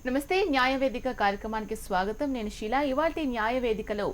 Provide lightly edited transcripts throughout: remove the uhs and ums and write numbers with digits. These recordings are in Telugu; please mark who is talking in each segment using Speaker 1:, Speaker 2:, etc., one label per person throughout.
Speaker 1: నమస్తే న్యాయవేదిక కార్యక్రమానికి స్వాగతం. నేను శీలా. ఇవాల్టి న్యాయవేదికలో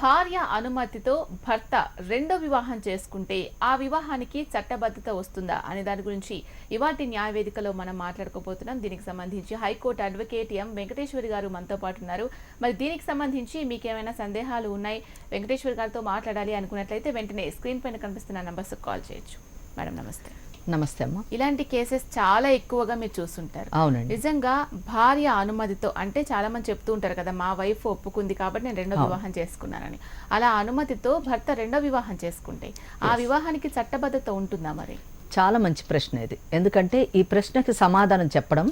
Speaker 1: భార్య అనుమతితో భర్త రెండో వివాహం చేసుకుంటే ఆ వివాహానికి చట్టబద్ధత వస్తుందా అనే దాని గురించి ఇవాల్టి న్యాయవేదికలో మనం మాట్లాడుకోబోతున్నాం. దీనికి సంబంధించి హైకోర్టు అడ్వకేట్ ఎం వెంకటేశ్వరి గారు మనతో పాటు ఉన్నారు. మరి దీనికి సంబంధించి మీకు ఏమైనా సందేహాలు ఉన్నాయి, వెంకటేశ్వరి గారితో మాట్లాడాలి అనుకున్నట్లయితే వెంటనే స్క్రీన్ పైన కనిపిస్తున్న నంబర్స్ కాల్ చేయొచ్చు. మేడం నమస్తే.
Speaker 2: నమస్తే అమ్మా.
Speaker 1: ఇలాంటి కేసెస్ చాలా ఎక్కువగా మీరు చూస్తుంటారు.
Speaker 2: అవునండి.
Speaker 1: నిజంగా భార్య అనుమతితో, అంటే చాలా మంది చెప్తూ ఉంటారు కదా, మా వైఫ్ ఒప్పుకుంది కాబట్టి నేను రెండో వివాహం చేసుకున్నానని. అలా అనుమతితో భర్త రెండో వివాహం చేసుకుంటే ఆ వివాహానికి చట్టబద్ధత ఉంటుందా? మరి
Speaker 2: చాలా మంచి ప్రశ్న ఇది. ఎందుకంటే ఈ ప్రశ్నకి సమాధానం చెప్పడం,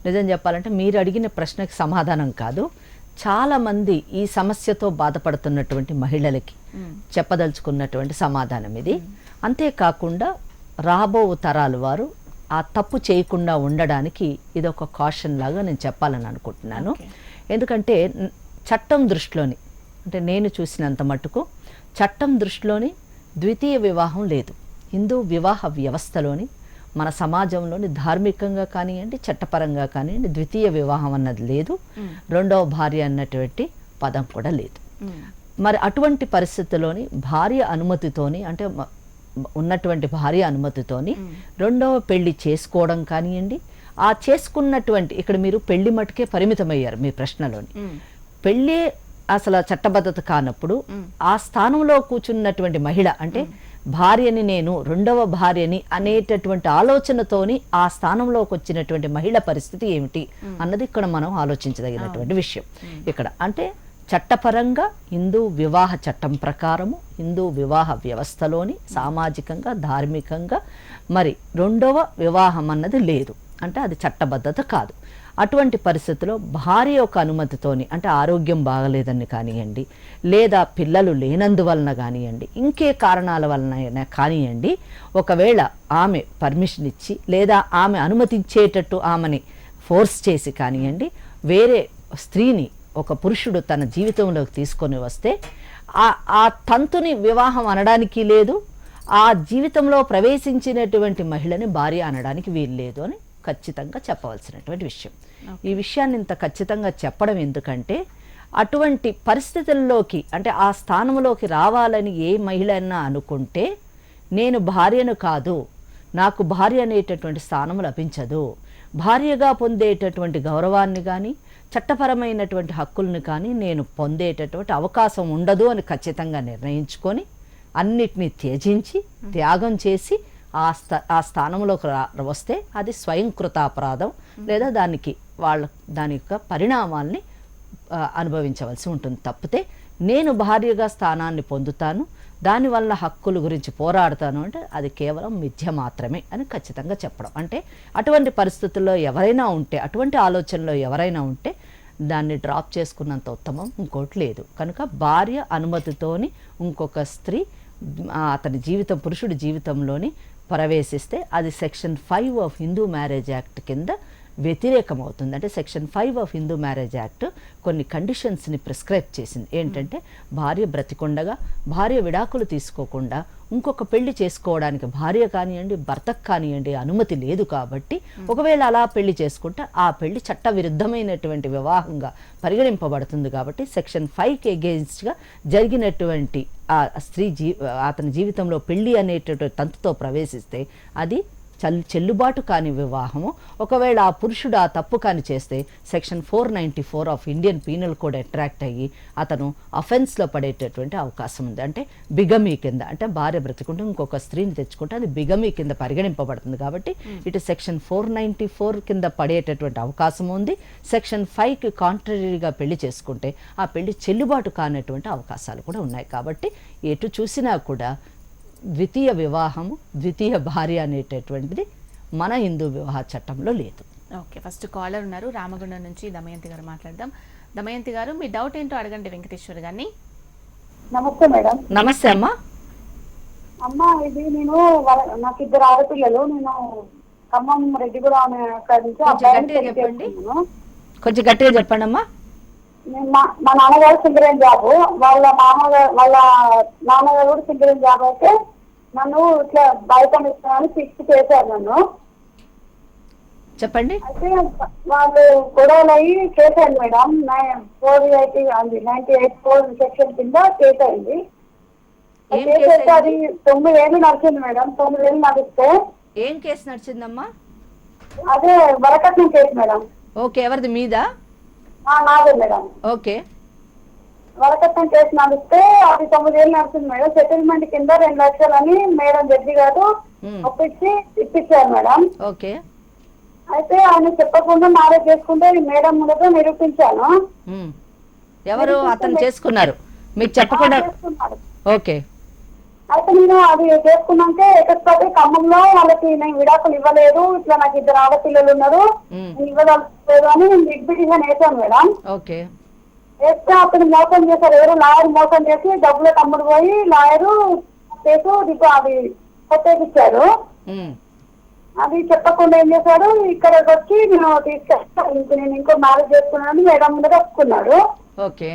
Speaker 2: నిజం చెప్పాలంటే మీరు అడిగిన ప్రశ్నకి సమాధానం కాదు, చాలా మంది ఈ సమస్యతో బాధపడుతున్నటువంటి మహిళలకి చెప్పదలుచుకున్నటువంటి సమాధానం ఇది. అంతేకాకుండా రాబో తరాలు వారు ఆ తప్పు చేయకుండా ఉండడానికి ఇది ఒక కాషన్ లాగా నేను చెప్పాలని అనుకుంటున్నాను. ఎందుకంటే చట్టం దృష్టిలోని, అంటే నేను చూసినంత మటుకు చట్టం దృష్టిలోని ద్వితీయ వివాహం లేదు. హిందూ వివాహ వ్యవస్థలోని, మన సమాజంలోని ధార్మికంగా కానివ్వండి, చట్టపరంగా కానివ్వండి, ద్వితీయ వివాహం అన్నది లేదు. రెండవ భార్య అన్నటువంటి పదం కూడా లేదు. మరి అటువంటి పరిస్థితుల్లోని భార్య అనుమతితోని, అంటే ఉన్నటువంటి భార్య అనుమతితోని రెండవ పెళ్లి చేసుకోవడం కానివ్వండి, ఆ చేసుకున్నటువంటి, ఇక్కడ మీరు పెళ్లి మటుకే పరిమితమయ్యారు మీ ప్రశ్నలోని, పెళ్ళి అసలు చట్టబద్ధత కానప్పుడు ఆ స్థానంలో కూర్చున్నటువంటి మహిళ, అంటే భార్యని నేను రెండవ భార్యని అనేటటువంటి ఆలోచనతోని ఆ స్థానంలోకి వచ్చినటువంటి మహిళ పరిస్థితి ఏమిటి అన్నది ఇక్కడ మనం ఆలోచించదగినటువంటి విషయం. ఇక్కడ అంటే చట్టపరంగా హిందూ వివాహ చట్టం ప్రకారము, హిందూ వివాహ వ్యవస్థలోని సామాజికంగా, ధార్మికంగా మరి రెండవ వివాహం అన్నది లేదు, అంటే అది చట్టబద్ధత కాదు. అటువంటి పరిస్థితుల్లో భార్య యొక్క అనుమతితోని, అంటే ఆరోగ్యం బాగలేదని కానివ్వండి, లేదా పిల్లలు లేనందువలన కానివ్వండి, ఇంకే కారణాల వలన కానివ్వండి, ఒకవేళ ఆమె పర్మిషన్ ఇచ్చి లేదా ఆమె అనుమతించేటట్టు ఆమెని ఫోర్స్ చేసి కానివ్వండి, వేరే స్త్రీని ఒక పురుషుడు తన జీవితంలోకి తీసుకొని వస్తే ఆ తంతుని వివాహం అనడానికి లేదు, ఆ జీవితంలో ప్రవేశించినటువంటి మహిళని భార్య అనడానికి వీలు లేదు అని ఖచ్చితంగా చెప్పవలసినటువంటి విషయం. ఈ విషయాన్ని ఇంత ఖచ్చితంగా చెప్పడం ఎందుకంటే, అటువంటి పరిస్థితుల్లోకి, అంటే ఆ స్థానంలోకి రావాలని ఏ మహిళ అయినా అనుకుంటే, నేను భార్యను కాదు, నాకు భార్య అనేటటువంటి స్థానం లభించదు, భార్యగా పొందేటటువంటి గౌరవాన్ని కానీ చట్టపరమైనటువంటి హక్కుల్ని కానీ నేను పొందేటటువంటి అవకాశం ఉండదు అని ఖచ్చితంగా నిర్ణయించుకొని అన్నిటినీ త్యజించి త్యాగం చేసి ఆ స్థానంలోకి వస్తే అది స్వయంకృతాపరాధం, లేదా దాని యొక్క పరిణామాల్ని అనుభవించవలసి ఉంటుంది. తప్పితే నేను భార్యగా స్థానాన్ని పొందుతాను, దానివల్ల హక్కుల గురించి పోరాడతాను అంటే అది కేవలం మిథ్య మాత్రమే అని ఖచ్చితంగా చెప్పడం. అంటే అటువంటి పరిస్థితుల్లో ఎవరైనా ఉంటే, అటువంటి ఆలోచనలో ఎవరైనా ఉంటే దాన్ని డ్రాప్ చేసుకున్నంత ఉత్తమం ఇంకోటి లేదు. కనుక భార్య అనుమతితోని ఇంకొక స్త్రీ అతని జీవితం, పురుషుడి జీవితంలోని ప్రవేశిస్తే అది section 5 of Hindu marriage act కింద వ్యతిరేకం అవుతుంది. అంటే section 5 of Hindu marriage act కొన్ని కండిషన్స్ని ప్రిస్క్రైబ్ చేసింది. ఏంటంటే భార్య బ్రతికుండగా, భార్య విడాకులు తీసుకోకుండా ఇంకొక పెళ్లి చేసుకోవడానికి భార్య కానివ్వండి, భర్తకు కానివ్వండి అనుమతి లేదు. కాబట్టి ఒకవేళ అలా పెళ్లి చేసుకుంటే ఆ పెళ్లి చట్ట విరుద్ధమైనటువంటి వివాహంగా పరిగణింపబడుతుంది. కాబట్టి సెక్షన్ 5కి ఎగెయిన్స్ట్గా జరిగినటువంటి ఆ స్త్రీ అతని జీవితంలో పెళ్లి అనేటటువంటి తంతుతో ప్రవేశిస్తే అది చెల్లుబాటు కాని వివాహము. ఒకవేళ ఆ పురుషుడు ఆ తప్పు కాని చేస్తే section 494 of Indian penal code attract అయ్యి అతను అఫెన్స్లో పడేటటువంటి అవకాశం ఉంది. అంటే బిగమీ కింద, అంటే భార్య బ్రతికుంటే ఇంకొక స్త్రీని తెచ్చుకుంటే అది బిగమీ కింద పరిగణింపబడుతుంది. కాబట్టి ఇటు సెక్షన్ 494 కింద పడేటటువంటి అవకాశం ఉంది. సెక్షన్ 5కి కాంట్రరీగా పెళ్లి చేసుకుంటే ఆ పెళ్లి చెల్లుబాటు కానటువంటి అవకాశాలు కూడా ఉన్నాయి. కాబట్టి ఎటు చూసినా కూడా ద్వితీయ వివాహము, ద్వితీయ భార్య అనేటటువంటిది మన హిందూ వివాహ చట్టంలో లేదు.
Speaker 1: ఓకే, ఫస్ట్ కాలర్ ఉన్నారు రామగుండం నుంచి, దమయంతి గారు మాట్లాడదాం. దమయంతి గారు, మీ డౌట్ ఏంటో అడగండి వెంకటేశ్వర్ గారిని.
Speaker 3: నమస్తే మేడం.
Speaker 2: నమస్తే అమ్మా.
Speaker 3: అమ్మా, ఇది నేను నాకు ఇద్దరు ఆడపిల్లలు, నేను ఖమ్మం రెడ్డిగూడ
Speaker 2: చెప్పండి, కొంచెం గట్టిగా చెప్పండి అమ్మా.
Speaker 3: మా నాన్నగారు సింగరేణి జాబ్, వాళ్ళ నాన్నగారు కూడా సింగరేణి జాబ్ అయితే నన్ను ఇట్లా బయట ఇస్తానని ఫిక్స్ చేశారు నన్ను.
Speaker 2: చెప్పండి.
Speaker 3: అయితే వాళ్ళు గొడవలు అయ్యి కేసు అయింది మేడం. 488 సెక్షన్ కింద కేసు అయింది.
Speaker 2: ఏం
Speaker 3: కేసు
Speaker 2: కేసు
Speaker 3: అయితే అది
Speaker 2: అయింది?
Speaker 3: 9 ఏళ్ళు నడిచింది మేడం. 9 ఏళ్ళు నడిస్తే
Speaker 2: ఏం కేసు నడిచిందమ్మా?
Speaker 3: అదే వరకట్నం కేసు మేడం.
Speaker 2: ఓకే, ఎవరిది మీదా?
Speaker 3: నాదే మేడం.
Speaker 2: ఓకే.
Speaker 3: వరకట్నం కేసు నడిస్తే అది 9 ఏళ్ళు నడిచింది మేడం. సెటిల్మెంట్ కింద 2 లక్షలని మేడం జడ్జి గారు ఒప్పించి ఇప్పించారు మేడం.
Speaker 2: ఓకే.
Speaker 3: అయితే ఆయన చెప్పకుండా మ్యారేజ్ చేసుకుంటే మేడం ముందుగా నిరూపించాను.
Speaker 2: ఎవరు అతను చేసుకున్నారు మీకు చెప్పకుండా?
Speaker 3: చేసుకున్నాడు.
Speaker 2: ఓకే.
Speaker 3: అయితే నేను అది చేసుకున్నాక ఎక్కడికి ఖమ్మంలో వాళ్ళకి నేను విడాకులు ఇవ్వలేదు, ఇట్లా నాకు 2 ఆడపిల్లలు ఉన్నారు, నేను ఇవ్వదలుచుకోలేదు అని నేను ఎగ్జిబిషన్ వేసాను మేడం.
Speaker 2: ఓకే.
Speaker 3: వేస్తే అతను మోసం చేశారు. ఎవరు లాయర్ మోసం చేసి డబ్బులు తమ్ముడు పోయి లాయరు కేసు అది కొట్టేపిచ్చారు. అది చెప్పకుండా ఏం చేశాడు, ఇక్కడ వచ్చి నేను తీసుకెళ్తాను, నేను ఇంకో మ్యారేజ్ చేసుకున్నాను మేడం ముందుగా ఒప్పుకున్నాడు.
Speaker 2: ఓకే.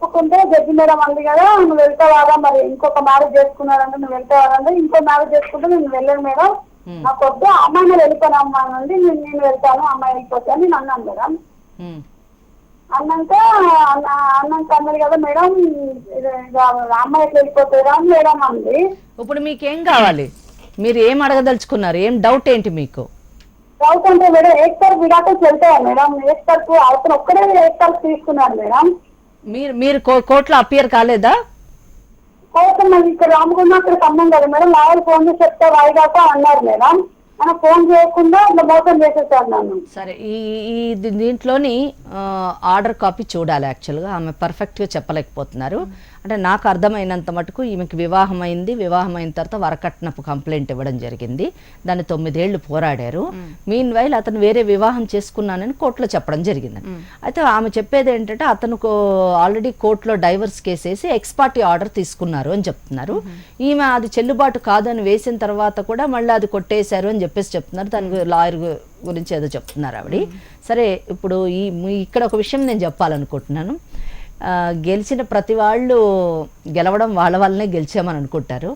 Speaker 3: ఒప్పుకుంటే జడ్జి మేడం అంది కదా, నువ్వు వెళ్తావారా, మరి ఇంకొక మ్యారేజ్ చేసుకున్నారంటే నువ్వు వెళ్తావారంటే ఇంకో మ్యారేజ్ చేసుకుంటే నేను వెళ్ళను మేడం, నాకు వద్దు, అమ్మాయిని వెళ్ళిపోయిన అమ్మాయి నుండి నేను వెళ్తాను, అమ్మాయి వెళ్ళిపోతాను నేను అన్నాను మేడం. అన్నాక అన్నది కదా మేడం, అమ్మాయి ఎట్లా వెళ్ళిపోతారా అని మేడం అంది.
Speaker 2: ఇప్పుడు మీకేం కావాలి? మీరు ఏం అడగదలుచుకున్నారు? ఏం డౌట్ ఏంటి మీకు?
Speaker 3: డౌట్ అంటే మేడం ఏక్ విడాకులు వెళ్తాయా మేడం? ఏక్ తరపు అతను ఒక్కడే ఏక్ తరపు తీసుకున్నాడు మేడం.
Speaker 2: మీరు కోర్టులో అపియర్ కాలేదా?
Speaker 3: కోసం నాకు ఇక్కడ రామగుండ అక్కడ ఖమ్మం కదా మేడం. లాయర్ ఫోన్ చేసి చెప్తా వాయిదాక అన్నారు మేడం. ఆయన ఫోన్ చేయకుండా ఇట్లా మోసం చేసేసారు నన్ను.
Speaker 2: సరే, ఈ దీంట్లోని ఆర్డర్ కాపీ చూడాలి. యాక్చువల్గా ఆమె పర్ఫెక్ట్గా చెప్పలేకపోతున్నారు. అంటే నాకు అర్థమైనంత మటుకు ఈమెకి వివాహం అయింది. వివాహం అయిన తర్వాత వరకట్నపు కంప్లైంట్ ఇవ్వడం జరిగింది. దాన్ని 9 ఏళ్ళు పోరాడారు. మీన్ వైల్ అతను వేరే వివాహం చేసుకున్నానని కోర్టులో చెప్పడం జరిగింది. అయితే ఆమె చెప్పేది ఏంటంటే అతను ఆల్రెడీ కోర్టులో డైవర్స్ కేసు వేసి ఎక్స్ పార్టీ ఆర్డర్ తీసుకున్నారు అని చెప్తున్నారు. ఈమె అది చెల్లుబాటు కాదు అని వేసిన తర్వాత కూడా మళ్ళీ అది కొట్టేశారు అని చెప్పేసి చెప్తున్నారు. దాని లాయర్ గురించి ఏదో చెప్తున్నారు ఆవిడ. సరే, ఇప్పుడు ఇక్కడ ఒక విషయం నేను చెప్పాలనుకుంటున్నాను. గెలిచిన ప్రతి వాళ్ళు గెలవడం వాళ్ళ వల్లనే గెలిచామని అనుకుంటారు.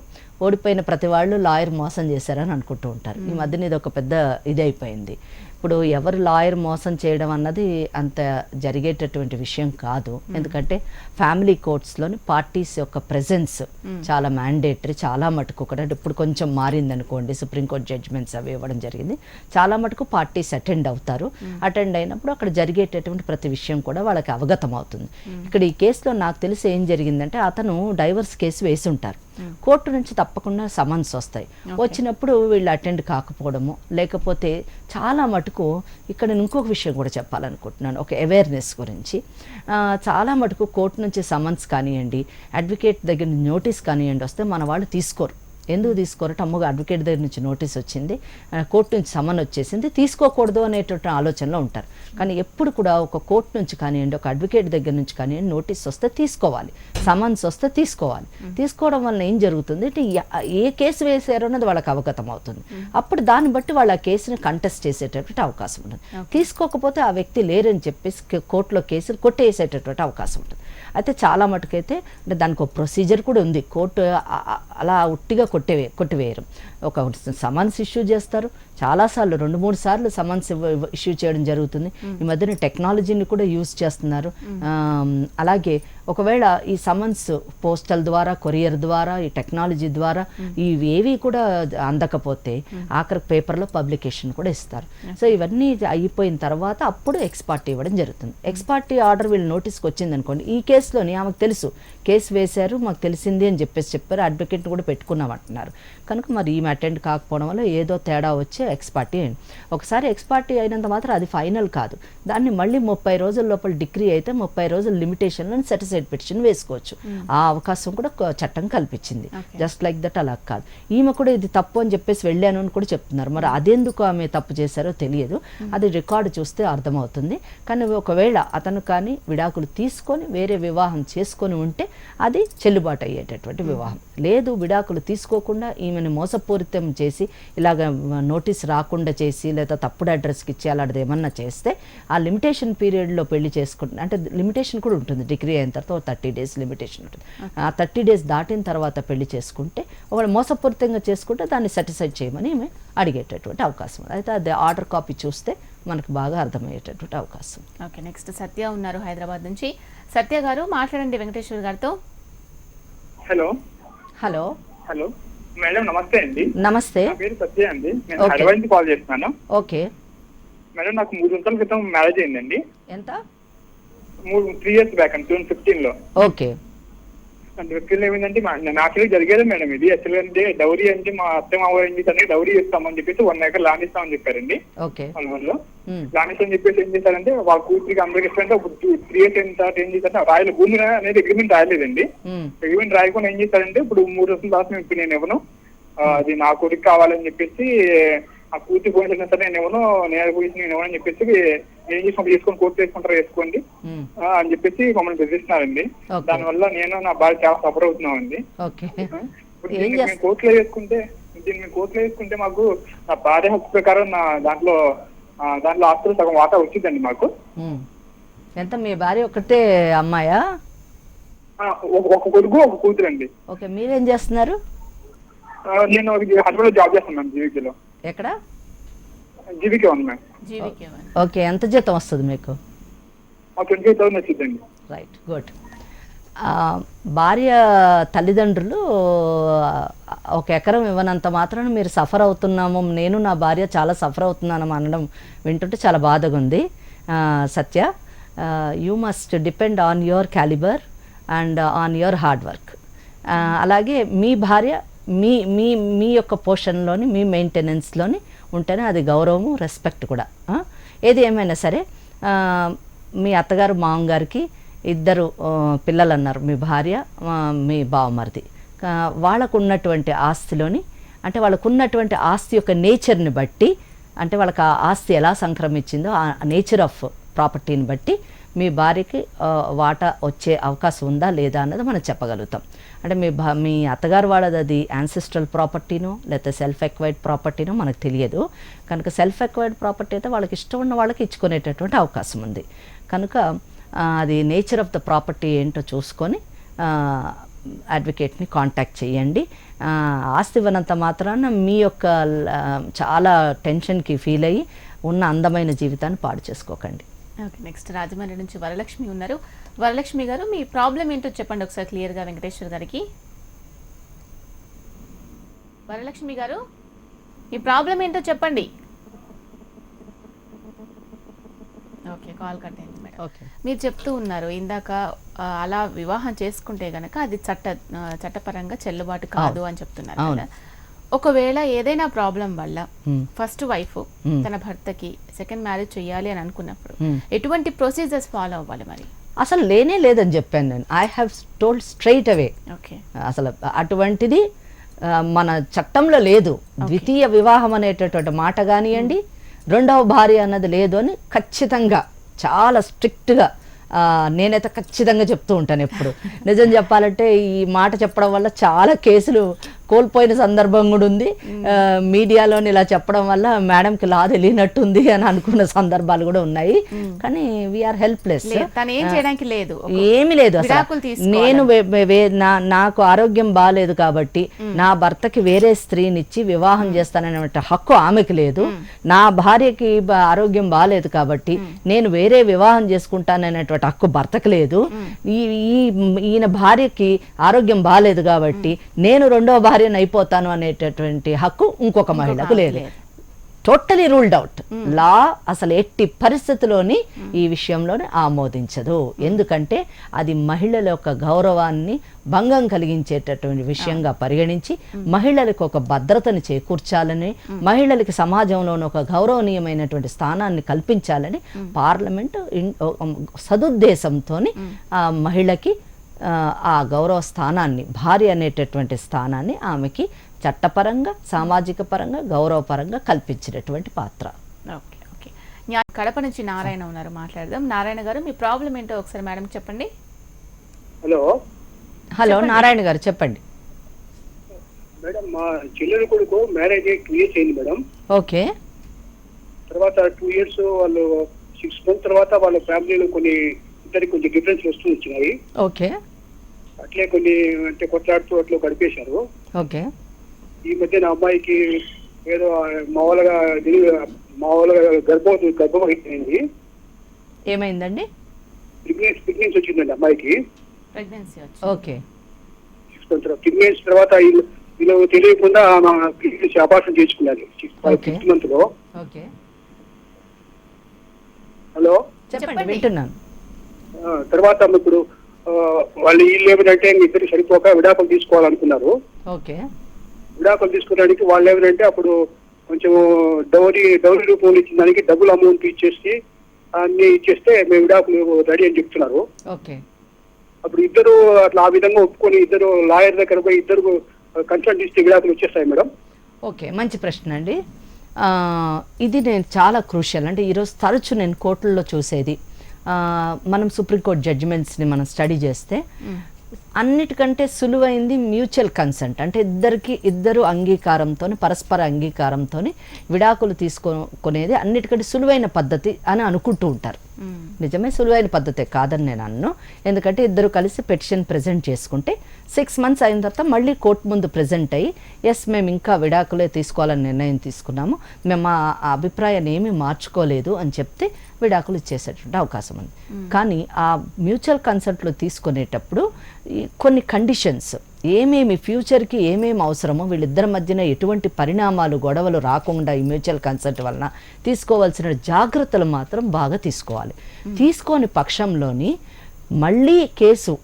Speaker 2: ఓడిపోయిన ప్రతి వాళ్ళు లాయర్ మోసం చేశారని అనుకుంటూ ఉంటారు. ఈ మధ్యన ఇది ఒక పెద్ద ఇది అయిపోయింది. ఇప్పుడు ఎవరు లాయర్ మోసం చేయడం అన్నది అంత జరిగేటటువంటి విషయం కాదు. ఎందుకంటే ఫ్యామిలీ కోర్ట్స్లోని పార్టీస్ యొక్క ప్రెజెన్స్ చాలా మ్యాండేటరీ. చాలా మటుకు కూడా ఇప్పుడు కొంచెం మారింది అనుకోండి, సుప్రీంకోర్టు జడ్జ్మెంట్స్ అవి ఇవ్వడం జరిగింది. చాలా మటుకు పార్టీస్ అటెండ్ అవుతారు. అటెండ్ అయినప్పుడు అక్కడ జరిగేటటువంటి ప్రతి విషయం కూడా వాళ్ళకి అవగతం అవుతుంది. ఇక్కడ ఈ కేసులో నాకు తెలిసి ఏం జరిగిందంటే అతను డైవర్స్ కేసు వేసి ఉంటారు. కోర్టు నుంచి తప్పకుండా సమన్స్ వస్తాయి. వచ్చినప్పుడు వీళ్ళు అటెండ్ కాకపోవడము, లేకపోతే చాలా మటుకు ఇక్కడ ఇంకొక విషయం కూడా చెప్పాలనుకుంటున్నాను, ఒక అవేర్నెస్ గురించి. చాలా మటుకు కోర్టు నుంచి సమన్స్ కానివ్వండి, అడ్వకేట్ దగ్గర నోటీస్ కానివ్వండి వస్తే మన వాళ్ళు తీసుకోరు. ఎందుకు తీసుకోరట? అమ్మగా అడ్వకేట్ దగ్గర నుంచి నోటీస్ వచ్చింది, కోర్టు నుంచి సమన్ వచ్చేసింది, తీసుకోకూడదు అనేటువంటి ఆలోచనలో ఉంటారు. కానీ ఎప్పుడు కూడా ఒక కోర్టు నుంచి కానివ్వండి, ఒక అడ్వకేట్ దగ్గర నుంచి కానివ్వండి నోటీస్ వస్తే తీసుకోవాలి, సమన్స్ వస్తే తీసుకోవాలి. తీసుకోవడం వల్ల ఏం జరుగుతుంది అంటే ఏ కేసు వేసారో అన్నది వాళ్ళకి అవగతం అవుతుంది. అప్పుడు దాన్ని బట్టి వాళ్ళు ఆ కేసుని కంటెస్ట్ చేసేటటువంటి అవకాశం ఉంటుంది. తీసుకోకపోతే ఆ వ్యక్తి లేరని చెప్పేసి కోర్టులో కేసులు కొట్టేసేటటువంటి అవకాశం ఉంటుంది. అయితే చాలా మటుకైతే అంటే దానికి ఒక ప్రొసీజర్ కూడా ఉంది. కోర్టు అలా ఉట్టిగా కొట్టివేయరు. ఒక సమన్స్ ఇష్యూ చేస్తారు. చాలాసార్లు 2-3 సార్లు సమన్స్ ఇష్యూ చేయడం జరుగుతుంది. ఈ మధ్యన టెక్నాలజీని కూడా యూజ్ చేస్తున్నారు. అలాగే ఒకవేళ ఈ సమన్స్ పోస్టల్ ద్వారా, కొరియర్ ద్వారా, ఈ టెక్నాలజీ ద్వారా ఇవేవి కూడా అందకపోతే ఆఖరి పేపర్లో పబ్లికేషన్ కూడా ఇస్తారు. సో ఇవన్నీ అయిపోయిన తర్వాత అప్పుడు ఎక్స్పార్టీ ఇవ్వడం జరుగుతుంది. ఎక్స్పార్టీ ఆర్డర్ వీళ్ళు నోటీస్కి వచ్చింది అనుకోండి, ఈ కేసులోని ఆమెకు తెలుసు కేసు వేశారు, మాకు తెలిసింది అని చెప్పారు, అడ్వకేట్ కూడా పెట్టుకున్నామంటున్నారు. కనుక మరి ఈమె అటెండ్ కాకపోవడం వల్ల ఏదో తేడా వచ్చి ఎక్స్పార్టీ అయింది. ఒకసారి ఎక్స్పార్టీ అయినంత మాత్రం అది ఫైనల్ కాదు. దాన్ని మళ్ళీ 30 రోజుల లోపల డిగ్రీ అయితే 30 రోజుల లిమిటేషన్లో సెటిసైడ్ పిటిషన్ వేసుకోవచ్చు. ఆ అవకాశం కూడా చట్టం కల్పించింది. జస్ట్ లైక్ దట్ అలా కాదు. ఈమె కూడా ఇది తప్పు అని చెప్పేసి వెళ్ళాను అని కూడా చెప్తున్నారు. మరి అదెందుకు ఆమె తప్పు చేశారో తెలియదు. అది రికార్డు చూస్తే అర్థమవుతుంది. కానీ ఒకవేళ అతను కానీ విడాకులు తీసుకొని వేరే వివాహం చేసుకొని ఉంటే అది చెల్లుబాటు అయ్యేటటువంటి వివాహం. లేదు, విడాకులు తీసుకోకుండా ఈమెను మోసపూరితం చేసి ఇలాగ నోటీస్ రాకుండా చేసి లేదా తప్పుడు అడ్రస్కి ఇచ్చి అలాంటిది ఏమన్నా చేస్తే ఆ లిమిటేషన్ పీరియడ్లో పెళ్లి చేసుకుంటే, అంటే లిమిటేషన్ కూడా ఉంటుంది, డిగ్రీ అయిన తర్వాత 30 days లిమిటేషన్ ఉంటుంది. ఆ 30 days దాటిన తర్వాత పెళ్లి చేసుకుంటే ఒకవేళ మోసపూరితంగా చేసుకుంటే దాన్ని సాటిస్ఫై చేయమని ఈమె అడిగేటటువంటి అవకాశం ఉంది. అయితే అది ఆర్డర్ కాపీ చూస్తే మనకు బాగా అర్థమయ్యేటటువంటి అవకాశం.
Speaker 1: ఓకే, నెక్స్ట్ సత్య ఉన్నారు హైదరాబాద్ నుంచి. సత్య గారు మాట్లాడండి వెంకటేశ్వర్ గారితో.
Speaker 4: హలో
Speaker 2: హలో
Speaker 4: హలో మేడం, నమస్తే అండి.
Speaker 2: నమస్తే.
Speaker 4: నా పేరు సత్య అండి. నేను హైదరాబాద్ నుంచి కాల్ చేస్తున్నాను.
Speaker 2: ఓకే
Speaker 4: మేడం, నాకు 3 సంవత్సరాల క్రితం మ్యారేజ్ అయిందండి.
Speaker 2: ఎంత?
Speaker 4: 3 years బ్యాక్ అండి, 2015లో.
Speaker 2: ఓకే.
Speaker 4: అంటే 15 ఏమైందంటే యాక్చువల్లీ జరిగేది మేడం ఇది. యాక్చువల్గా అంటే డౌరీ అంటే మా అత్త మావ ఏం చేశారంటే డౌరీ ఇస్తామని చెప్పేసి 1 acre ల్యాండ్ ఇస్తామని చెప్పారండి.
Speaker 2: ఓకే.
Speaker 4: పల్వల్లో ల్యాండ్ ఇస్తామని చెప్పేసి ఏం చేశారంటే వాళ్ళ కూతురికి అందరికి ఇస్తారంటే ఒక 3 years అయిన తర్వాత ఏం చేశారంటే రాయలు భూమి అనేది అగ్రిమెంట్ రాయలేదండి. అగ్రిమెంట్ రాయకుండా ఏం చేశారంటే ఇప్పుడు 3 రోజుల తర్వాత ఇప్పుడు నేను ఇవ్వను, అది నా కొడుకు కావాలని చెప్పేసి ఆ కూతురు ఫోన్ చేసిన సరే నేను ఇవ్వనని చెప్పేసి ఏం చేసి చేసుకొని కోర్టు వేసుకుంటారో వేసుకోండి అని చెప్పేసి మమ్మల్ని బెదిరిస్తున్నారండి. దానివల్ల నేను నా భార్య చాలా సఫర్ అవుతున్నామండి. ఇప్పుడు దీన్ని కోర్టులో వేసుకుంటే మాకు నా భార్య హక్కు ప్రకారం నా దాంట్లో ఆస్తులు సగం వాటా వచ్చిందండి మాకు.
Speaker 2: ఎంత? మీ భార్య ఒకటే అమ్మాయా?
Speaker 4: ఒక కొడుకు ఒక కూతురు అండి.
Speaker 2: ఓకే. మీరేం చేస్తున్నారు?
Speaker 4: నేను హైదరాబాద్ లో జాబ్ చేస్తున్నాను, జీవికలో.
Speaker 2: ఎక్కడ?
Speaker 4: జీవికే ఉంది మ్యామ్.
Speaker 2: ఓకే. ఎంత జీతం వస్తుంది మీకు?
Speaker 4: 28,000 వచ్చిందండి.
Speaker 2: Right, good. భార్య తల్లిదండ్రులు 1 ఎకరం ఇవ్వనంత మాత్రాన మీరు సఫర్ అవుతున్నాము, నేను నా భార్య చాలా సఫర్ అవుతున్నాను అనడం వింటుంటే చాలా బాధగా ఉంది. Satya, you must depend on your calibre and on your hard work. అలాగే మీ భార్య మీ మీ మీ యొక్క పోషన్లోని, మీ మెయింటెనెన్స్లోని ఉంటేనే అది గౌరవము, రెస్పెక్ట్ కూడా. ఏది ఏమైనా సరే మీ అత్తగారు మామగారికి 2 పిల్లలు అన్నారు, మీ భార్య మీ బావమరిది. వాళ్ళకు ఉన్నటువంటి ఆస్తిలోని, అంటే వాళ్ళకు ఉన్నటువంటి ఆస్తి యొక్క నేచర్ని బట్టి, అంటే వాళ్ళకి ఆ ఆస్తి ఎలా సంక్రమించిందో ఆ నేచర్ ఆఫ్ ప్రాపర్టీని బట్టి మీ భార్యకి వాటా వచ్చే అవకాశం ఉందా లేదా అన్నది మనం చెప్పగలుగుతాం. అంటే మీ అత్తగారు వాళ్ళది అది యాన్సిస్ట్రల్ ప్రాపర్టీనో లేకపోతే సెల్ఫ్ ఎక్వైర్డ్ ప్రాపర్టీనో మనకు తెలియదు. కనుక సెల్ఫ్ ఎక్వైర్డ్ ప్రాపర్టీ అయితే వాళ్ళకి ఇష్టం ఉన్న వాళ్ళకి ఇచ్చుకునేటటువంటి అవకాశం ఉంది. కనుక అది నేచర్ ఆఫ్ ద ప్రాపర్టీ ఏంటో చూసుకొని అడ్వకేట్ని కాంటాక్ట్ చేయండి. ఆస్తి ఇవ్వనంత మాత్రాన మీ యొక్క చాలా టెన్షన్కి ఫీల్ అయ్యి ఉన్న అందమైన జీవితాన్ని పాడు చేసుకోకండి.
Speaker 1: ఓకే, నెక్స్ట్ రాజమండ్రి నుంచి వరలక్ష్మి ఉన్నారు. వరలక్ష్మి గారు, మీ ప్రాబ్లం ఏంటో చెప్పండి ఒకసారి క్లియర్గా వెంకటేశ్వర్ గారికి. వరలక్ష్మి గారు, మీ ప్రాబ్లం ఏంటో చెప్పండి. ఓకే, కాల్ కట్ అయింది మేడం.
Speaker 2: ఓకే.
Speaker 1: మీరు చెప్తూ ఉన్నారు ఇందాక అలా వివాహం చేసుకుంటే గనక అది చట్టపరంగా చెల్లుబాటు కాదు అని చెప్తున్నారు కదా. ఒకవేళ ఏదైనా ప్రాబ్లం వల్ల ఫస్ట్ వైఫ్ తన భర్తకి సెకండ్ మ్యారేజ్ చేయాలి అని అనుకున్నప్పుడు ఎటువంటి ప్రొసీజర్స్ ఫాలో అవ్వాలి? మరి
Speaker 2: అసలు లేనే లేదని చెప్పాను నేను. I have told straight away.
Speaker 1: Okay.
Speaker 2: అసలు అటువంటిది మన చట్టంలో లేదు. ద్వితీయ వివాహం అనేటటువంటి మాట కానివ్వండి, 2వ భార్య అన్నది లేదు అని ఖచ్చితంగా చాలా స్ట్రిక్ట్గా నేనైతే ఖచ్చితంగా చెప్తూ ఉంటాను ఎప్పుడు. నిజం చెప్పాలంటే ఈ మాట చెప్పడం వల్ల చాలా కేసులు కోల్పోయిన సందర్భం కూడా ఉంది. మీడియాలోని ఇలా చెప్పడం వల్ల మేడంకి లా తెలియనట్టుంది అని అనుకున్న సందర్భాలు కూడా ఉన్నాయి. కానీ వీఆర్ హెల్ప్లెస్, ఏమీ లేదు అసలు. నేను నాకు ఆరోగ్యం బాగాలేదు కాబట్టి నా భర్తకి వేరే స్త్రీనిచ్చి వివాహం చేస్తాననే హక్కు ఆమెకి లేదు. నా భార్యకి ఆరోగ్యం బాగాలేదు కాబట్టి నేను వేరే వివాహం చేసుకుంటాననేటువంటి హక్కు భర్తకు లేదు. ఈయన భార్యకి ఆరోగ్యం బాగాలేదు కాబట్టి నేను 2వ భార్యను అయిపోతాను అనేటటువంటి హక్కు ఇంకొక మహిళకు లేదు. Totally ruled out. లా అసలు ఎట్టి పరిస్థితిలోని ఈ విషయంలోనే ఆమోదించదు. ఎందుకంటే అది మహిళల యొక్క గౌరవాన్ని భంగం కలిగించేటటువంటి విషయంగా పరిగణించి మహిళలకు ఒక భద్రతని చేకూర్చాలని, మహిళలకి సమాజంలోని ఒక గౌరవనీయమైనటువంటి స్థానాన్ని కల్పించాలని పార్లమెంటు సదుద్దేశంతో ఆ మహిళకి ఆ గౌరవ స్థానాన్ని, భార్య అనేటటువంటి స్థానాన్ని ఆమెకి చట్టపరంగా, సామాజిక పరంగా, గౌరవపరంగా కల్పించినటువంటి పాత్ర.
Speaker 1: Okay, okay. కడప నుంచి నారాయణ ఉన్నారు, మాట్లాడదాం. నారాయణ గారు, మీ ప్రాబ్లం ఏంటో ఒకసారి మేడం చెప్పండి.
Speaker 2: హలో నారాయణ గారు, చెప్పండి.
Speaker 5: మేడం, మా చెల్లెలు కొడుకు మ్యారేజ్ 2 years అయింది మేడం.
Speaker 2: ఓకే.
Speaker 5: తర్వాత 2 years వాళ్ళు 6 months తర్వాత వాళ్ళ ఫ్యామిలీలో ఇద్దరికి కొంచెం డిఫరెన్స్ వస్తూ వచ్చినాయి.
Speaker 2: ఓకే.
Speaker 5: అట్లే కొన్ని అంటే కొట్లాడుతూ అట్లా గడిపేశారు.
Speaker 2: ఓకే.
Speaker 5: ఈ మధ్య నా అమ్మాయికి ఏదో మామూలుగా గర్భవహించింది.
Speaker 2: ఏమైందండి?
Speaker 5: ప్రెగ్నెన్సీ వచ్చిందండి అమ్మాయికి.
Speaker 1: ప్రెగ్నెన్సీ వచ్చి
Speaker 2: ఓకే.
Speaker 5: 6 months ప్రెగ్నెన్సీ తర్వాత వీళ్ళు తెలియకుండా ప్రెగ్నెన్సీ అబార్షన్ చేసుకున్నారు 6 months లో.
Speaker 2: ఓకే,
Speaker 5: హలో
Speaker 2: చెప్పండి, వింటున్నాను.
Speaker 5: తర్వాత ఇప్పుడు వీళ్ళు ఏమిటంటే ఇద్దరు సరిపోక విడాకులు తీసుకోవాలనుకున్నారు.
Speaker 2: ఓకే.
Speaker 5: విడాకులు తీసుకోవడానికి వాళ్ళు ఏమిటంటే అప్పుడు కొంచెం డౌరీ రూపంలో ఇచ్చిన దానికి డబుల్ అమౌంట్ ఇచ్చేసి అన్ని ఇచ్చేస్తే మేము విడాకులు రెడీ అని చెప్తున్నారు.
Speaker 2: ఓకే.
Speaker 5: అప్పుడు ఇద్దరు అట్లా ఆ విధంగా ఒప్పుకొని ఇద్దరు లాయర్ దగ్గర పోయి ఇద్దరు కన్సల్ట్ ఇస్తే విడాకులు వచ్చేస్తాయి మేడం?
Speaker 2: ఓకే, మంచి ప్రశ్న అండి. ఇది నేను చాలా క్రూషియల్. అంటే ఈరోజు తరచు నేను కోర్టుల్లో చూసేది, మనం సుప్రీంకోర్టు జడ్జిమెంట్స్ని మనం స్టడీ చేస్తే అన్నిటికంటే సులువైంది మ్యూచువల్ కన్సెంట్. అంటే ఇద్దరు అంగీకారంతో, పరస్పర అంగీకారంతో విడాకులు తీసుకునేది అన్నిటికంటే సులువైన పద్ధతి అని అనుకుంటూ ఉంటారు. నిజమే, సులువైన పద్ధతే కాదని నేను అన్ను. ఎందుకంటే ఇద్దరు కలిసి పెటిషన్ ప్రెజెంట్ చేసుకుంటే 6 months అయిన తర్వాత మళ్ళీ కోర్టు ముందు ప్రెజెంట్ అయ్యి ఎస్ మేము ఇంకా విడాకులే తీసుకోవాలని నిర్ణయం తీసుకున్నాము, మేము ఆ అభిప్రాయాన్ని ఏమీ మార్చుకోలేదు అని చెప్తే విడాకులు ఇచ్చేసేటువంటి అవకాశం ఉంది. కానీ ఆ మ్యూచువల్ కన్సెంట్లో తీసుకునేటప్పుడు కొన్ని కండిషన్స్, ఏమేమి ఫ్యూచర్కి ఏమేమి అవసరమో, వీళ్ళిద్దరి మధ్యన ఎటువంటి పరిణామాలు గొడవలు రాకుండా ఈ మ్యూచువల్ కన్సెంట్ వలన తీసుకోవాల్సిన జాగ్రత్తలు మాత్రం బాగా తీసుకోవాలి. తీసుకోని పక్షంలోని మళ్ళీ కేసు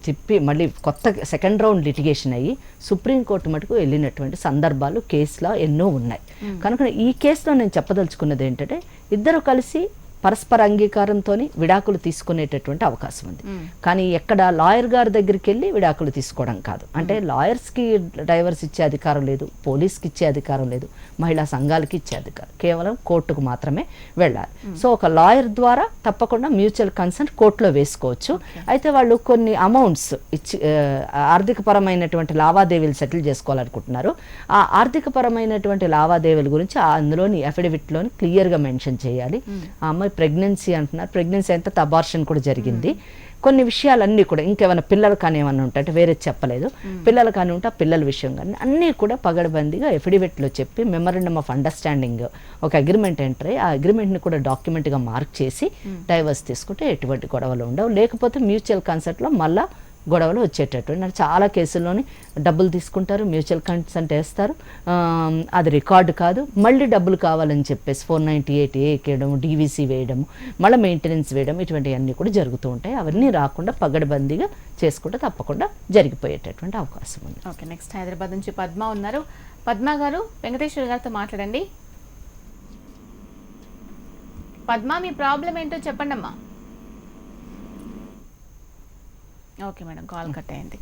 Speaker 2: తిప్పి మళ్ళీ కొత్త సెకండ్ రౌండ్ లిటిగేషన్ అయ్యి సుప్రీంకోర్టు మటుకు వెళ్ళినటువంటి సందర్భాలు కేసులో ఎన్నో ఉన్నాయి. కనుక ఈ కేసులో నేను చెప్పదలుచుకున్నది ఏంటంటే ఇద్దరు కలిసి పరస్పర అంగీకారంతో విడాకులు తీసుకునేటటువంటి అవకాశం ఉంది. కానీ ఎక్కడ లాయర్ గారి దగ్గరికి వెళ్ళి విడాకులు తీసుకోవడం కాదు. అంటే లాయర్స్కి డైవర్స్ ఇచ్చే అధికారం లేదు, పోలీస్కి ఇచ్చే అధికారం లేదు, మహిళా సంఘాలకి ఇచ్చే అధికారం, కేవలం కోర్టుకు మాత్రమే వెళ్ళాలి. సో ఒక లాయర్ ద్వారా తప్పకుండా మ్యూచువల్ కన్సెంట్ కోర్టులో వేసుకోవచ్చు. అయితే వాళ్ళు కొన్ని అమౌంట్స్ ఇచ్చి ఆర్థికపరమైనటువంటి లావాదేవీలు సెటిల్ చేసుకోవాలనుకుంటున్నారు. ఆ ఆర్థికపరమైనటువంటి లావాదేవీల గురించి అందులోని అఫిడవిట్లోని క్లియర్గా మెన్షన్ చేయాలి. ఆ అమ్మాయి ప్రెగ్నెన్సీ అంటున్నారు, ప్రెగ్నెన్సీ అంతా అబార్షన్ కూడా జరిగింది. కొన్ని విషయాలన్నీ కూడా ఇంకేమైనా పిల్లలు కానీ ఏమన్నా ఉంటాయి అంటే వేరే చెప్పలేదు, పిల్లలు కానీ ఉంటే ఆ పిల్లల విషయం కానీ అన్నీ కూడా పగడబందీగా ఎఫిడవిట్లో చెప్పి మెమరాండమ్ ఆఫ్ అండర్స్టాండింగ్ ఒక అగ్రిమెంట్ ఎంటర్ అయ్యి ఆ అగ్రిమెంట్ని కూడా డాక్యుమెంట్గా మార్క్ చేసి డైవర్స్ తీసుకుంటే ఎటువంటి గొడవలు ఉండవు. లేకపోతే మ్యూచువల్ కన్సెంట్లో మళ్ళీ గొడవలు వచ్చేటటువంటి నాకు చాలా కేసుల్లోని డబ్బులు తీసుకుంటారు, మ్యూచువల్ కన్సెంట్ వేస్తారు, అది రికార్డు కాదు, మళ్ళీ డబ్బులు కావాలని చెప్పేసి 498A వేయడం, డీవీసీ వేయడం, మళ్ళీ మెయింటెనెన్స్ వేయడం, ఇటువంటివన్నీ కూడా జరుగుతూ ఉంటాయి. అవన్నీ రాకుండా పగడబందీగా చేసుకుంటే తప్పకుండా జరిగిపోయేటటువంటి అవకాశం ఉంది.
Speaker 1: ఓకే, నెక్స్ట్ హైదరాబాద్ నుంచి పద్మ ఉన్నారు. పద్మ గారు వెంకటేశ్వర గారితో మాట్లాడండి. పద్మ, మీ ప్రాబ్లం ఏంటో చెప్పండి అమ్మా. ఓకే మేడం, కాల్ కట్ అయింది.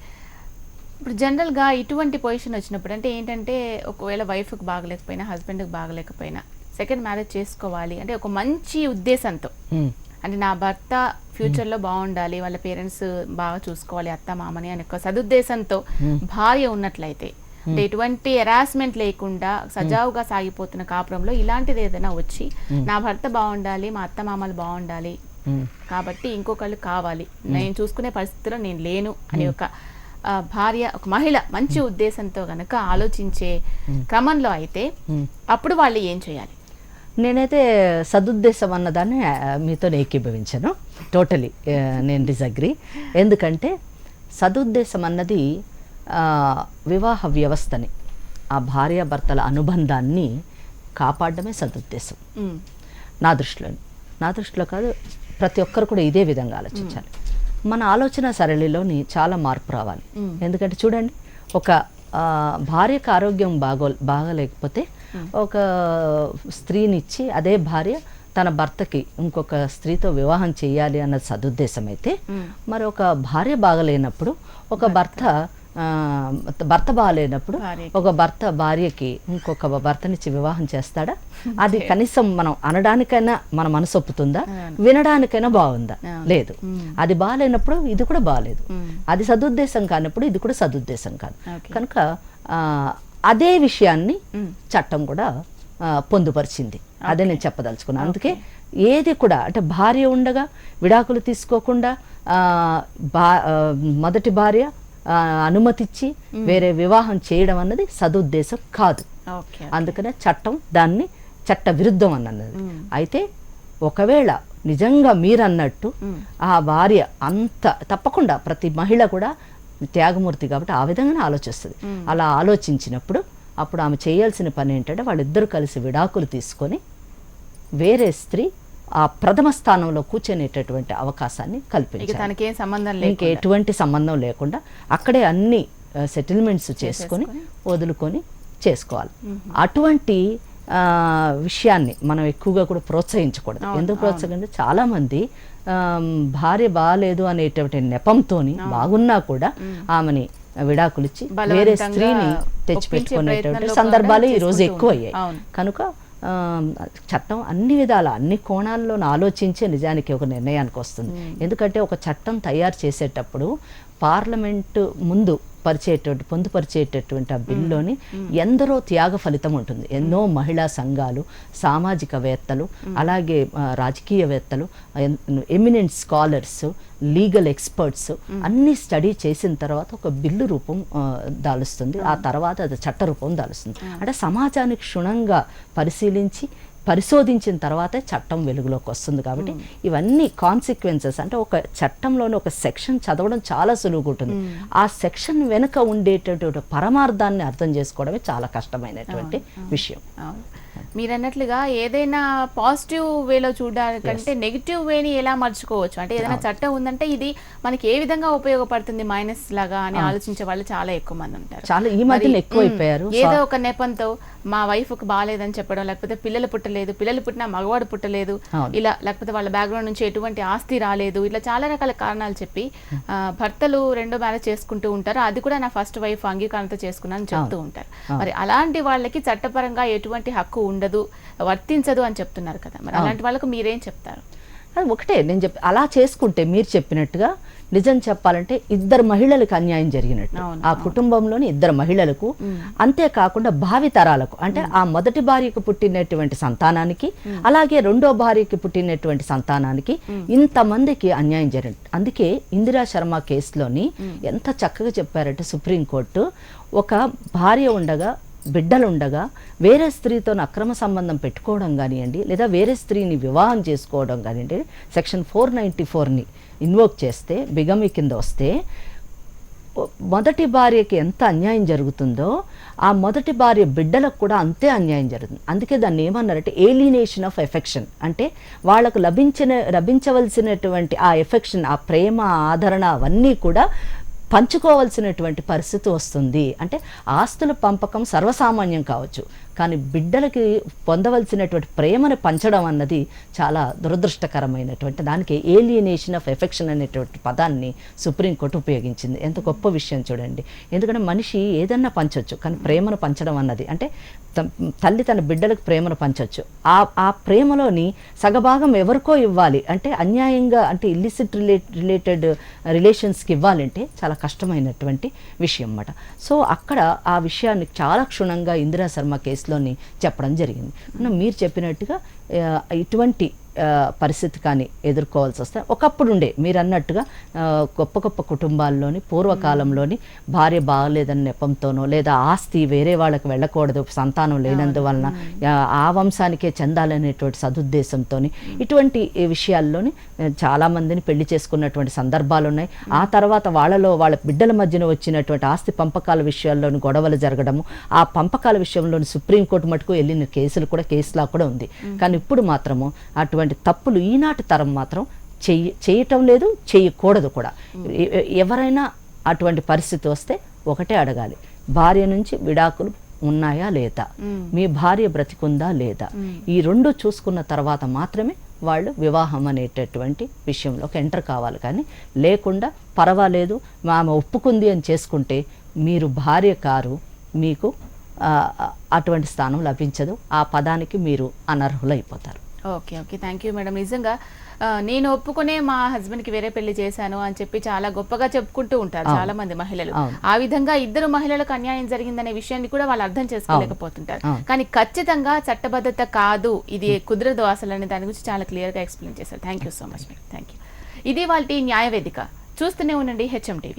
Speaker 1: ఇప్పుడు జనరల్గా ఇటువంటి పొజిషన్ వచ్చినప్పుడు అంటే ఏంటంటే ఒకవేళ వైఫ్కి బాగలేకపోయినా, హస్బెండ్కి బాగలేకపోయినా సెకండ్ మ్యారేజ్ చేసుకోవాలి అంటే ఒక మంచి ఉద్దేశంతో, అంటే నా భర్త ఫ్యూచర్లో బాగుండాలి, వాళ్ళ పేరెంట్స్ బాగా చూసుకోవాలి, అత్త మామని అని ఒక సదుద్దేశంతో భార్య ఉన్నట్లయితే, అంటే ఎటువంటి హెరాస్మెంట్ లేకుండా సజావుగా సాగిపోతున్న కాపురంలో ఇలాంటిది ఏదైనా వచ్చి నా భర్త బాగుండాలి, మా అత్త మామలు బాగుండాలి కాబట్టి ఇంకొకళ్ళు కావాలి, నేను చూసుకునే పరిస్థితిలో నేను లేను అని ఒక భార్య, ఒక మహిళ మంచి ఉద్దేశంతో గనక ఆలోచించే క్రమంలో అయితే అప్పుడు వాళ్ళు ఏం చేయాలి?
Speaker 2: నేనైతే సదుద్దేశం అన్నదాన్ని మీతో ఏకీభవించను, టోటలీ నేను డిసగ్రీ. ఎందుకంటే సదుద్దేశం అన్నది వివాహ వ్యవస్థని, ఆ భార్యాభర్తల అనుబంధాన్ని కాపాడడమే సదుద్దేశం నా దృష్టిలో కాదు, ప్రతి ఒక్కరు కూడా ఇదే విధంగా ఆలోచించాలి. మన ఆలోచన సరళిలోని చాలా మార్పు రావాలి. ఎందుకంటే చూడండి, ఒక భార్యకు ఆరోగ్యం బాగలేకపోతే ఒక స్త్రీనిచ్చి అదే భార్య తన భర్తకి ఇంకొక స్త్రీతో వివాహం చేయాలి అన్న సదుద్దేశం అయితే, మరి ఒక భార్య బాగలేనప్పుడు, ఒక భర్త బాగాలేనప్పుడు ఒక భర్త భార్యకి ఇంకొక భర్తనిచ్చి వివాహం చేస్తాడా? అది కనీసం మనం అనడానికైనా మన మనసు ఒప్పుతుందా? వినడానికైనా బాగుందా? లేదు. అది బాగాలేనప్పుడు ఇది కూడా బాగాలేదు. అది సదుద్దేశం కానప్పుడు ఇది కూడా సదుద్దేశం కాదు. కనుక అదే విషయాన్ని చట్టం కూడా పొందుపరిచింది. అదే నేను చెప్పదలుచుకున్నాను. అందుకే ఏది కూడా అంటే భార్య ఉండగా విడాకులు తీసుకోకుండా మొదటి భార్య అనుమతిచ్చి వేరే వివాహం చేయడం అన్నది సదుద్దేశం కాదు.
Speaker 1: ఓకే.
Speaker 2: అందుకనే చట్టం దాన్ని చట్ట విరుద్ధం అన్నది. అయితే ఒకవేళ నిజంగా మీరన్నట్టు ఆ భార్య అంత తప్పకుండా ప్రతి మహిళ కూడా త్యాగమూర్తి కాబట్టి ఆ విధంగానే ఆలోచిస్తుంది. అలా ఆలోచించినప్పుడు అప్పుడు ఆమె చేయాల్సిన పని ఏంటంటే వాళ్ళిద్దరూ కలిసి విడాకులు తీసుకొని వేరే స్త్రీ ఆ ప్రథమ స్థానంలో కూర్చునేటటువంటి అవకాశాన్ని కల్పించాలి.
Speaker 1: తనకేం సంబంధం లేదు,
Speaker 2: ఇంకా ఎటువంటి సంబంధం లేకుండా అక్కడే అన్ని సెటిల్మెంట్స్ చేసుకొని వదులుకొని చేసుకోవాలి. అటువంటి విషయాన్ని మనం ఎక్కువగా కూడా ప్రోత్సహించకూడదు. ఎందుకు ప్రోత్సహించే చాలామంది భార్య బాగాలేదు అనేటువంటి నెపంతో బాగున్నా కూడా ఆమెని విడాకులు ఇచ్చి వేరే స్త్రీని తెచ్చిపెట్టుకునేటువంటి సందర్భాలు ఈ రోజు ఎక్కువ అయ్యాయి. కనుక చట్టం అన్ని విధాల అన్ని కోణాల్లో ఆలోచించే నిజానికి ఒక నిర్ణయానికి వస్తుంది. ఎందుకంటే ఒక చట్టం తయారు చేసేటప్పుడు పార్లమెంటు ముందు పొందుపరిచేటటువంటి ఆ బిల్లులోని ఎందరో త్యాగ ఫలితం ఉంటుంది. ఎన్నో మహిళా సంఘాలు, సామాజికవేత్తలు, అలాగే రాజకీయవేత్తలు, ఎమినెంట్ స్కాలర్స్, లీగల్ ఎక్స్పర్ట్స్ అన్ని స్టడీ చేసిన తర్వాత ఒక బిల్లు రూపం దాలుస్తుంది. ఆ తర్వాత అది చట్ట రూపం దాలుస్తుంది. అంటే సమాజానికి క్షుణ్ణంగా పరిశోధించిన తర్వాతే చట్టం వెలుగులోకి వస్తుంది. కాబట్టి ఇవన్నీ కాన్సిక్వెన్సెస్ అంటే ఒక చట్టంలోని ఒక సెక్షన్ చదవడం చాలా సులువుగా ఉంటుంది. ఆ సెక్షన్ వెనుక ఉండేటటువంటి పరమార్థాన్ని అర్థం చేసుకోవడమే చాలా కష్టమైనటువంటి విషయం.
Speaker 1: మీరన్నట్లుగా ఏదైనా పాజిటివ్ వేలో చూడడానికంటే నెగిటివ్ వేని ఎలా మర్చుకోవచ్చు, అంటే ఏదైనా చట్టం ఉందంటే ఇది మనకి ఏ విధంగా ఉపయోగపడుతుంది మైనస్ లాగా అని ఆలోచించే వాళ్ళు చాలా ఎక్కువ మంది ఉంటారు.
Speaker 2: చాలా ఈ మధ్య ఎక్కువైపోయారు.
Speaker 1: ఏదో ఒక నెపంతో మా వైఫ్ కు బాగాలేదని చెప్పడం, లేకపోతే పిల్లలు పుట్టినా మగవాడు పుట్టలేదు, ఇలా లేకపోతే వాళ్ళ బ్యాక్గ్రౌండ్ నుంచి ఎటువంటి ఆస్తి రాలేదు, ఇట్లా చాలా రకాల కారణాలు చెప్పి భర్తలు రెండో మ్యారేజ్ చేసుకుంటూ ఉంటారు. అది కూడా నా ఫస్ట్ వైఫ్ అంగీకారంతో చేసుకున్నాను చెప్తూ ఉంటారు. మరి అలాంటి వాళ్ళకి చట్టపరంగా ఎటువంటి హక్కు ఉండదు, వర్తించదు అని చెప్తున్నారు కదా, మరి అలాంటి వాళ్ళకు మీరేం చెప్తారు?
Speaker 2: అది ఒకటే నేను అలా చేసుకుంటే మీరు చెప్పినట్టుగా నిజం చెప్పాలంటే ఇద్దరు మహిళలకు అన్యాయం జరిగినట్టు, ఆ కుటుంబంలోని ఇద్దరు మహిళలకు, అంతేకాకుండా భావి తరాలకు, అంటే ఆ మొదటి భార్యకు పుట్టినటువంటి సంతానానికి అలాగే రెండో భార్యకి పుట్టినటువంటి సంతానానికి ఇంతమందికి అన్యాయం జరిగింది. అందుకే ఇందిరా శర్మ కేసులోని ఎంత చక్కగా చెప్పారంటే సుప్రీంకోర్టు, ఒక భార్య ఉండగా బిడ్డలు ఉండగా వేరే స్త్రీతో అక్రమ సంబంధం పెట్టుకోవడం కానివ్వండి, లేదా వేరే స్త్రీని వివాహం చేసుకోవడం కానివ్వండి, సెక్షన్ 494ని ఇన్వోక్ చేస్తే బిగమి కింద వస్తే మొదటి భార్యకి ఎంత అన్యాయం జరుగుతుందో ఆ మొదటి భార్య బిడ్డలకు కూడా అంతే అన్యాయం జరుగుతుంది. అందుకే దాన్ని ఏమన్నారంటే ఏలినేషన్ ఆఫ్ ఎఫెక్షన్, అంటే వాళ్ళకు లభించవలసినటువంటి ఆ ఎఫెక్షన్, ఆ ప్రేమ, ఆదరణ అవన్నీ కూడా పంచుకోవాల్సినటువంటి పరిస్థితి వస్తుంది. అంటే ఆస్తుల పంపకం సర్వసామాన్యం కావచ్చు, కానీ బిడ్డలకి పొందవలసినటువంటి ప్రేమను పంచడం అన్నది చాలా దురదృష్టకరమైనటువంటి, దానికి ఏలియనేషన్ ఆఫ్ ఎఫెక్షన్ అనేటువంటి పదాన్ని సుప్రీంకోర్టు ఉపయోగించింది. ఎంత గొప్ప విషయం చూడండి. ఎందుకంటే మనిషి ఏదన్నా పంచవచ్చు, కానీ ప్రేమను పంచడం అన్నది, అంటే తల్లి తన బిడ్డలకు ప్రేమను పంచవచ్చు, ఆ ప్రేమలోని సగభాగం ఎవరికో ఇవ్వాలి, అంటే అన్యాయంగా, అంటే ఇల్లిసిట్ రిలేటెడ్ రిలేషన్స్కి ఇవ్వాలంటే చాలా కష్టమైనటువంటి విషయం అన్నమాట. సో అక్కడ ఆ విషయాన్ని చాలా క్షుణ్ణంగా ఇందిరా శర్మ కేసులోని చెప్పడం జరిగింది. మీరు చెప్పినట్టుగా ఇటువంటి పరిస్థితి కానీ ఎదుర్కోవాల్సి వస్తే ఒకప్పుడు ఉండే మీరు అన్నట్టుగా గొప్ప గొప్ప కుటుంబాల్లోని పూర్వకాలంలోని భార్య బాగలేదని నెపంతోనో, లేదా ఆస్తి వేరే వాళ్ళకి వెళ్ళకూడదు సంతానం లేనందువలన ఆ వంశానికే చెందాలనేటువంటి సదుద్దేశంతో ఇటువంటి విషయాల్లోని చాలామందిని పెళ్లి చేసుకున్నటువంటి సందర్భాలు ఉన్నాయి. ఆ తర్వాత వాళ్ళ బిడ్డల మధ్యన వచ్చినటువంటి ఆస్తి పంపకాల విషయాల్లోని గొడవలు జరగడము, ఆ పంపకాల విషయంలోని సుప్రీంకోర్టు మటుకు వెళ్ళిన కేసులా కూడా ఉంది. కానీ ఇప్పుడు మాత్రము అటువంటి తప్పులు ఈనాటి తరం మాత్రం చేయటం లేదు, చేయకూడదు కూడా. ఎవరైనా అటువంటి పరిస్థితి వస్తే ఒకటే అడగాలి, భార్య నుంచి విడాకులు ఉన్నాయా లేదా, మీ భార్య బ్రతికుందా లేదా, ఈ రెండు చూసుకున్న తర్వాత మాత్రమే వాళ్ళు వివాహం అనేటటువంటి విషయంలోకి ఎంటర్ కావాలి. కానీ లేకుండా పర్వాలేదు ఆమె ఒప్పుకుంది అని చేసుకుంటే మీరు భార్య కారు, మీకు అటువంటి స్థానం లభించదు, ఆ పదానికి మీరు అనర్హులైపోతారు.
Speaker 1: Okay, thank you madam. నిజంగా నేను ఒప్పుకునే మా హస్బెండ్కి వేరే పెళ్లి చేశాను అని చెప్పి చాలా గొప్పగా చెప్పుకుంటూ ఉంటారు చాలా మంది మహిళలు. ఆ విధంగా ఇద్దరు మహిళలకు అన్యాయం జరిగిందనే విషయాన్ని కూడా వాళ్ళు అర్థం చేసుకోలేకపోతుంటారు. కానీ ఖచ్చితంగా చట్టబద్ధత కాదు, ఇది కుదరదు అసలు అనే దాని గురించి చాలా క్లియర్గా ఎక్స్ప్లెయిన్ చేశారు. Thank you so much madam. Thank you. ఇది వాళ్ళ న్యాయవేదిక. చూస్తూనే ఉండండి HM TV.